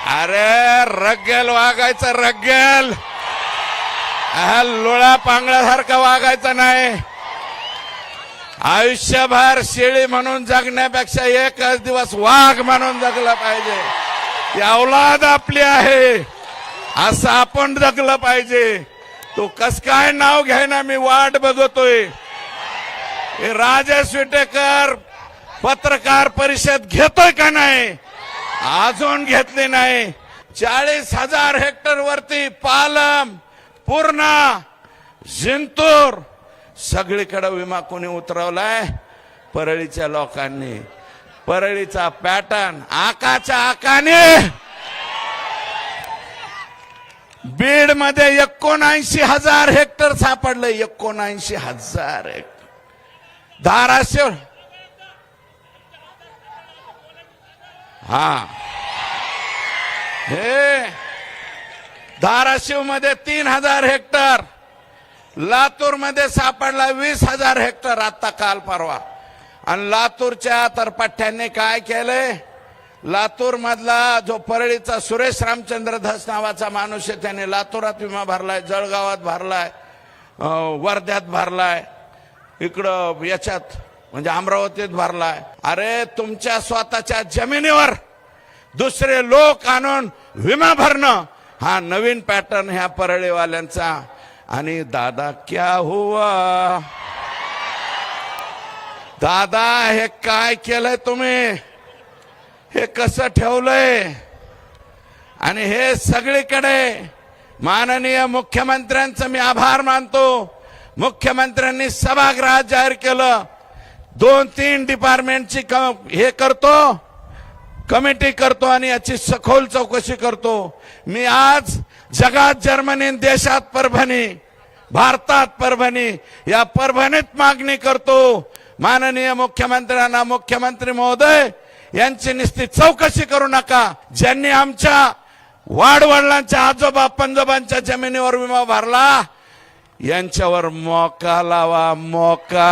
अरे रग्गल वागायचं, रग्गल लोळा पांगळ्यासारखा वागायचं नाही. आयुष्यभर शेळी म्हणून जगण्यापेक्षा एकच दिवस वाघ म्हणून जगलं पाहिजे. ती औलाद आपली आहे असं आपण जगलं पाहिजे. तो कस काय नाव घ्यायना, मी वाट बघतोय. राजेश विटेकर पत्रकार परिषद घेतोय का नाही? अजून घेतली नाही. 40,000 हेक्टर वरती पालम, पूर्णा, जिंतूर सगळीकडे विमा कोणी उतरवलाय? परळीच्या लोकांनी. परळीचा पॅटर्न आकाच्या आकाने. बीड मध्ये 79,000 हेक्टर सापडले. 79,000 हेक्टर. धाराशिव हे धाराशिव मध्ये 3,000 हेक्टर. लातूर मध्ये सापडला 20,000 हेक्टर आता काल परवा. आणि लातूरच्या तरपट्ट्यांनी काय केलंय? लातूर मधला जो परळीचा सुरेश रामचंद्र धस नावाचा माणूस आहे त्याने लातूरात विमा भरलाय, जळगावात भरलाय, वर्ध्यात भरलाय, इकडं याच्यात म्हणजे अमरावतीत भरलाय. अरे तुमच्या स्वतःच्या जमिनीवर दुसरे लोक आणून विमा भरणं हा नवीन पॅटर्न ह्या परळीवाल्यांचा. आणि दादा क्या हुआ? दादा हे काय केलंय तुम्ही? हे कसं ठेवलंय? आणि हे सगळीकडे माननीय मुख्यमंत्र्यांचं मी आभार मानतो. मुख्यमंत्र्यांनी सभागृहात जाहीर केलं 2-3 डिपार्टमेंटची हे करतो, कमिटी करतो आणि याची सखोल चौकशी करतो. मी आज जगात जर्मनी, देशात परभणी, भारतात परभणी, या परभणीत मागणी करतो माननीय मुख्यमंत्र्यांना, मुख्यमंत्री महोदय यांची नुसती चौकशी करू नका. ज्यांनी आमच्या वाडवडिलांच्या आजोबा पंजोबांच्या जमिनीवर विमा भरला यांच्यावर मोका लावा, मोका.